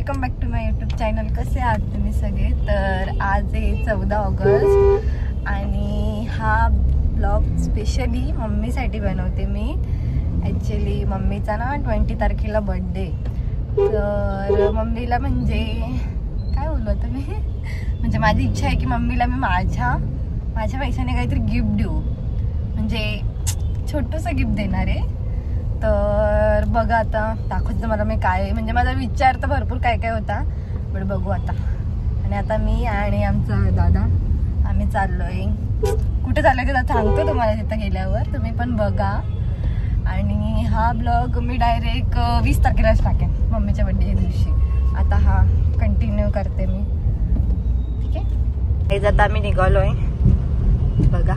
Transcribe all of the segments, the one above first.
Welcome back to my YouTube channel. कसे आहात तुम्ही सगळे? तर आज आहे 14 ऑगस्ट आणि हा ब्लॉग स्पेशली मम्मीसाठी बनवते मी. ॲक्च्युली मम्मीचा ना 20 तारखेला बर्थडे. तर मम्मीला म्हणजे काय बोलू आता मी म्हणजे माझी इच्छा आहे की मम्मीला मी माझ्या पैशाने काहीतरी गिफ्ट देऊ, म्हणजे छोटंसं गिफ्ट देणार आहे. तर बघा आता दाखवते मला मी काय, म्हणजे माझा विचार तर भरपूर काय काय होता, बट बघू आता. आणि आता मी आणि आमचा दादा आम्ही चाललोय. कुठे चाललोय ते सांगतो तुम्हाला तिथं गेल्यावर, तुम्ही पण बघा. आणि हा ब्लॉग मी डायरेक्ट 20 तारखेलाच टाकेन, मम्मीच्या बर्थडे दिवशी. आता हा कंटिन्यू करते मी, ठीक आहे. आता आम्ही निघालोय बघा.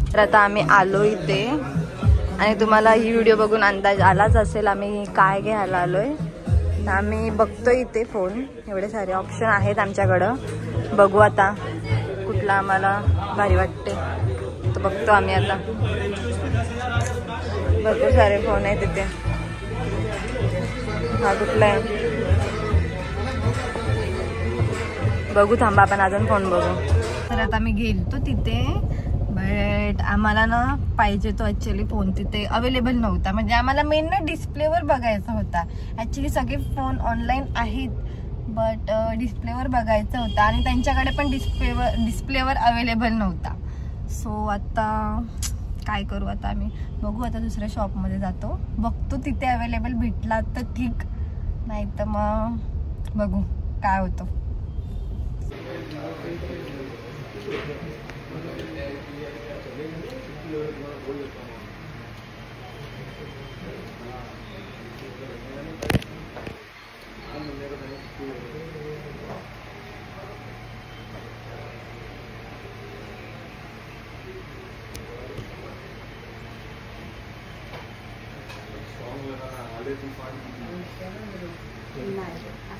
तर आता आम्ही आलो इथे आणि तुम्हाला ही व्हिडिओ बघून अंदाज आलाच असेल आम्ही काय घ्यायला आलोय. तर आम्ही बघतो इथे फोन, एवढे सारे ऑप्शन आहेत आमच्याकडं. बघू आता कुठला आम्हाला भारी वाटते तर बघतो आम्ही. आता भरपूर सारे फोन आहेत तिथे. हा कुठला आहे बघू, थांबा आपण अजून फोन बघू. तर आता मी गेलतो तिथे, बट आम्हाला ना पाहिजे तो ॲक्च्युली फोन तिथे अवेलेबल नव्हता. म्हणजे आम्हाला मेन ना डिस्प्लेवर बघायचा होता. ॲक्च्युली सगळे फोन ऑनलाईन आहेत, बट डिस्प्लेवर बघायचा होता आणि त्यांच्याकडे पण डिस्प्लेवर अवेलेबल नव्हता. सो आता काय करू, आता आम्ही बघू. आता दुसऱ्या शॉपमध्ये जातो, बघतो तिथे अवेलेबल भेटला तर ठीक, नाही तर मग बघू काय होतं.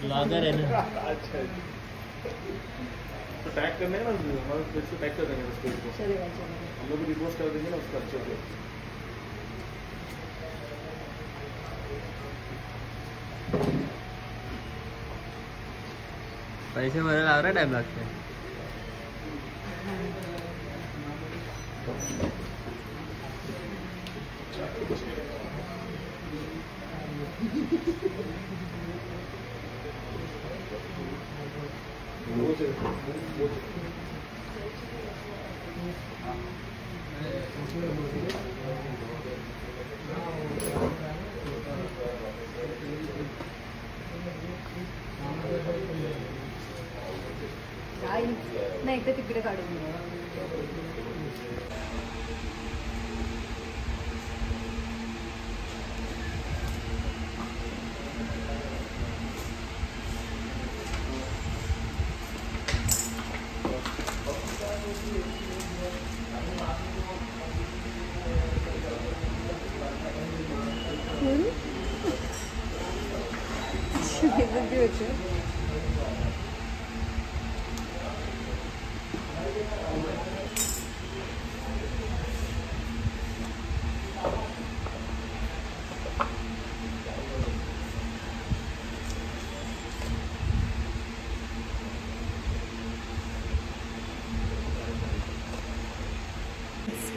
ब्लॉगर है ना, अच्छा तो टैग करने ना, हमारे पेज को टैग कर देंगे उस पेज को, हम लोग रिपोस्ट कर देंगे ना उसका अच्छे से. पैसे भरायला आवरा टाइम लागते. नाही तर तिकडे काढून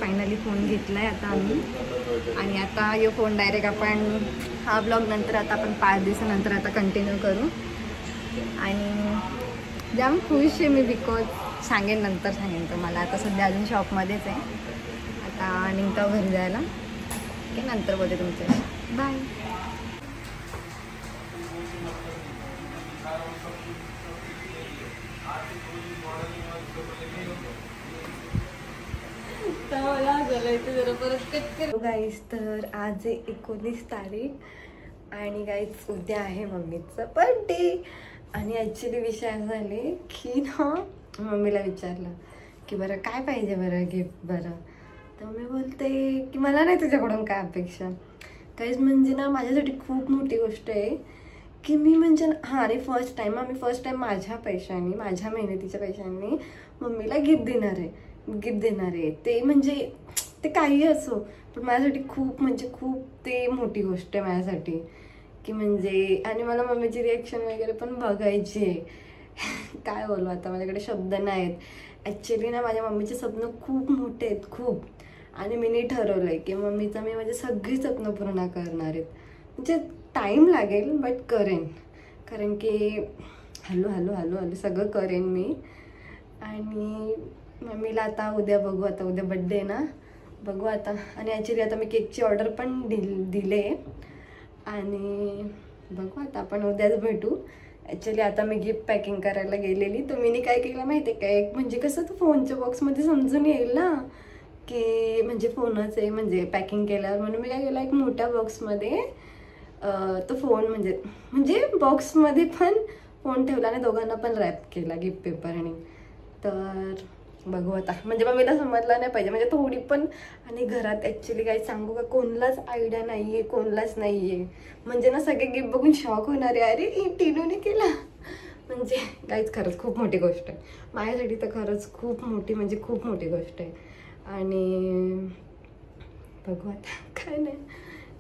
फायनली फोन घेतलाय आता आम्ही. आणि आता हे फोन डायरेक्ट आपण हा ब्लॉग नंतर आता आपण 5 दिवसानंतर आता कंटिन्यू करू. आणि जाम खुश आहे मी, बिकॉज सांगेन नंतर सांगेन तुम्हाला. आता सध्या अजून शॉपमध्येच आहे, आता निघतो घरी जायला की नंतर बोलते तुमच्याशी. बाय. गाईस, तर आज आहे 19 तारीख आणि गाईज उद्या आहे मम्मीचा बर्थडे. आणि ॲक्च्युली विषय असा झाले की ना मम्मीला विचारलं की बरं काय पाहिजे बरं गिफ्ट बरं. तर मी बोलते की मला नाही तुझ्याकडून काय अपेक्षा. गाईज म्हणजे ना माझ्यासाठी खूप मोठी गोष्ट आहे की मी म्हणजे हां अरे फर्स्ट टाईम माझ्या पैशाने, माझ्या मेहनतीच्या पैशांनी मम्मीला गिफ्ट देणार आहे. ते म्हणजे ते काही असो, पण माझ्यासाठी खूप म्हणजे खूप ते मोठी गोष्ट आहे माझ्यासाठी की म्हणजे. आणि मला मम्मीची रिॲक्शन वगैरे पण बघायची आहे. काय बोलू आता, माझ्याकडे शब्द नाहीत. ॲक्च्युली ना माझ्या मम्मीचे स्वप्न खूप मोठे आहेत खूप. आणि मी ठरवलं आहे की मम्मीचं मी माझे सगळी स्वप्न पूर्ण करणार आहेत. म्हणजे टाईम लागेल बट करेन, कारण की हळू सगळं करेन मी. आणि मम्मीला आता उद्या बघू, आता उद्या बड्डे आहे ना, बघू आता. आणि ॲक्च्युली आता मी केकची ऑर्डर पण दिले आणि बघू आता आपण उद्याच भेटू. ॲक्च्युली आता मी गिफ्ट पॅकिंग करायला गेलेली, तर मी काय केलं माहिती आहे का, एक म्हणजे कसं तो फोनच्या बॉक्समध्ये समजून येईल ना की म्हणजे फोनच आहे म्हणजे पॅकिंग केल्यावर, म्हणून मी काय केलं एक मोठ्या बॉक्समध्ये तो फोन म्हणजे बॉक्समध्ये पण फोन ठेवला आणि दोघांना पण रॅप केला गिफ्ट पेपरने. तर बघू आता, म्हणजे मम्मीला समजलं नाही पाहिजे म्हणजे थोडी पण. आणि घरात ॲक्च्युली काही सांगू का, कोणलाच आयडिया नाही आहे, कोणलाच नाही आहे. म्हणजे ना सगळे गिफ्ट बघून शॉक होणार आहे, अरे ही टिनूने केला. म्हणजे काहीच खरंच खूप मोठी गोष्ट आहे माझ्यासाठी, तर खरंच खूप मोठी म्हणजे खूप मोठी गोष्ट आहे. आणि बघू आता काय नाही,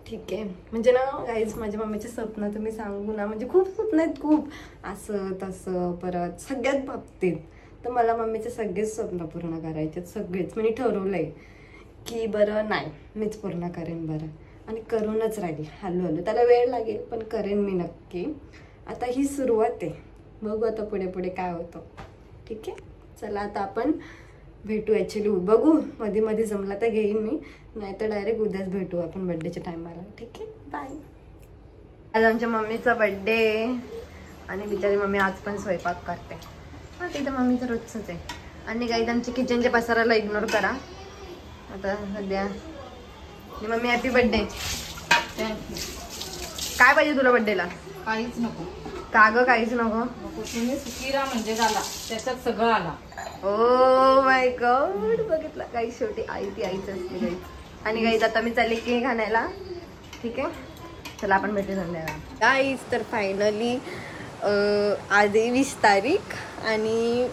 ठीक आहे. म्हणजे ना गाईज माझ्या मम्मीचे स्वप्न तुम्ही सांगू ना, म्हणजे खूप स्वप्न आहेत खूप, असं तसं परत सगळ्याच बाबतीत. तर मला मम्मीचे सगळेच स्वप्न पूर्ण करायचे, सगळेच. मी ठरवलं आहे की बरं नाही मीच पूर्ण करेन बरं, आणि करूनच राहील हळूहळू. त्याला वेळ लागेल पण करेन मी नक्की. आता ही सुरुवात आहे, बघू आता पुढे पुढे काय होतं. ठीक आहे, चला आता आपण भेटू. ॲक्च्युली बघू मध्ये मध्ये जमला तर घेईन मी, नाही तर डायरेक्ट उद्याच भेटू आपण बड्डेच्या टायमाला. ठीक आहे, बाय. आज आमच्या मम्मीचा बड्डे आणि बिचारी मम्मी आज पण स्वयंपाक करते. हां ते तर मम्मीचं रोजचंच आहे. आणि काही आमच्या किचनच्या पसाराला इग्नोर करा आता सध्या. Mummy happy birthday. काय पाहिजे तुला बड्डेला? काहीच नको. का ग काहीच नको? तुम्ही सुखीरा म्हणजे झाला, त्याच्यात सगळं आला. ओ माय गॉड, बघितलं काही शेवटी आई ती आईच असते गाईज. आणि गाईज आता मी चालले केक आणायला. ठीक आहे, चला आपण भेटू संध्याकाळी गाईज. तर फायनली आज 20 तारीख आणि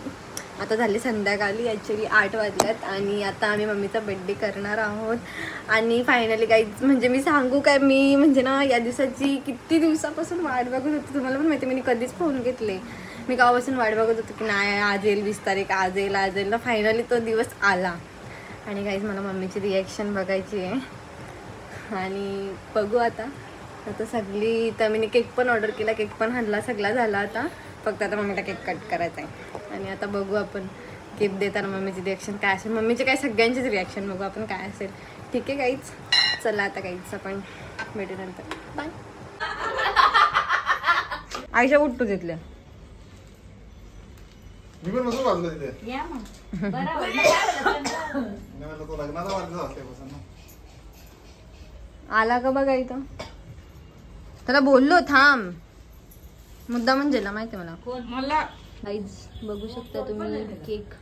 आता झाली संध्याकाळी, ॲक्च्युली 8 वाजल्यात. आणि आता आम्ही मम्मीचा बड्डे करणार आहोत. आणि फायनली काहीच म्हणजे मी सांगू काय, मी म्हणजे ना या दिवसाची किती दिवसापासून वाट बघत होते. तुम्हाला पण माहिती, मी कधीच फोन घेतले. मी गावापासून वाट बघत होते की नाही आज येईल 20 तारीख, आज येईल आज येईल. फायनली तो दिवस आला. आणि काहीच मला मम्मीची रिॲक्शन बघायची आहे. आणि बघू आता सगळी. तर मी केक पण ऑर्डर केला, केक पण आणला, सगळा झाला. आता फक्त आता मम्मीला केक कट करायचा आहे. आणि आता बघू आपण गिफ्ट देताना मम्मीची रिॲक्शन काय असेल. मम्मीचे काय सगळ्यांचीच रिॲक्शन बघू आपण काय असेल. ठीक आहे काहीच, चला आता काहीच आपण भेटू नंतर. बाय. आईच्या उठतो तिथल्या मी पण बसू बाजूला तिथे. या मग बरोबर. लग्नाचा वाढदिवस असल्यापासून ना. आला का बघा इथं, त्याला बोललो थांब, मुद्दा म्हणजे माहिती मला. कोण मला गाईज बघू शकता तुम्ही केक.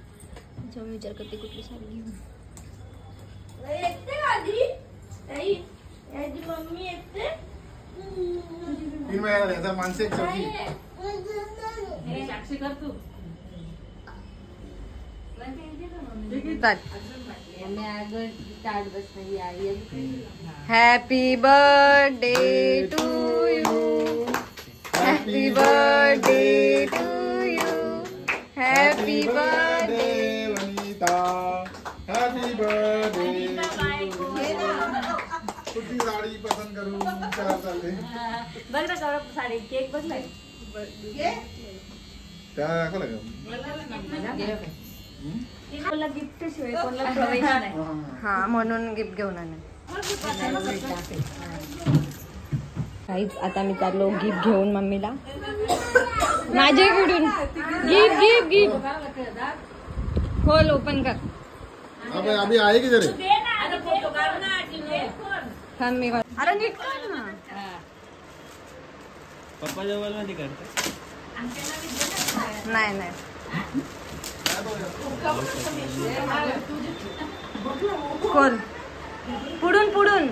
मी विचार करते कुठली साडी घेऊन. तीन वेळा माणसे एक चौकी. साक्षी कर तू. Happy birthday to you, happy birthday to you, happy birthday Vanita, happy birthday. कुठली साडी पसंत करू विचार चालले. बघ ना गौरव साडी केक बसलाय. त्या दाखवलं का? कोणाला गिफ्ट शिवाय कोणाला प्रवेश नाही. हा म्हणून गिफ्ट घेऊन आले. काहीच आता मी चाललो गिफ्ट घेऊन मम्मीला. माझे कुठून गिफ्ट गिफ्ट गिफ्ट खोल ओपन कर. अभी आहे की जरे थांब मी. अरे नीट कर ना. पप्पा जवळ मध्ये करते. नाही नाही खोल. पुढून पुढून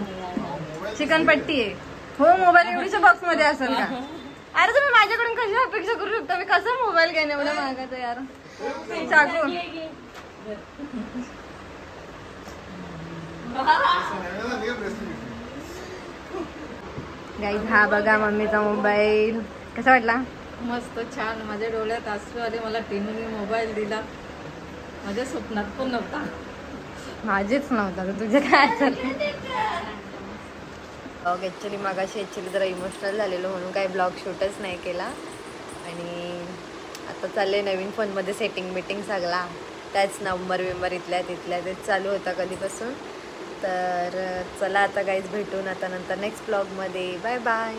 चिकन पट्टी आहे. हो मोबाईल एवढीच्या बॉक्स मध्ये असेल का? अरे तुम्ही माझ्याकडून कशी अपेक्षा करू शकता? मी कसा मोबाईल घेणे एवढा मागायचा यार. चाकू गाईज हा बघा मम्मीचा मोबाईल कसा वाटला? मस्त छान. माझ्या डोळ्यात अश्रू आले. मला टीनूने मोबाईल दिला. माझ्या स्वप्नात पण नव्हता. माझेच नव्हता तर तुझे काय ॲक्च्युली मगाशी जरा इमोशनल झालेलो म्हणून काही ब्लॉग शूटच नाही केला. आणि आता चालले नवीन फोनमध्ये सेटिंग मिटिंग सगळा. त्याच नंबर विंबर इथल्या तिथल्या तेच चालू होता कधीपासून. तर चला आता गाईज भेटून आता नंतर नेक्स्ट ब्लॉगमध्ये. Bye bye.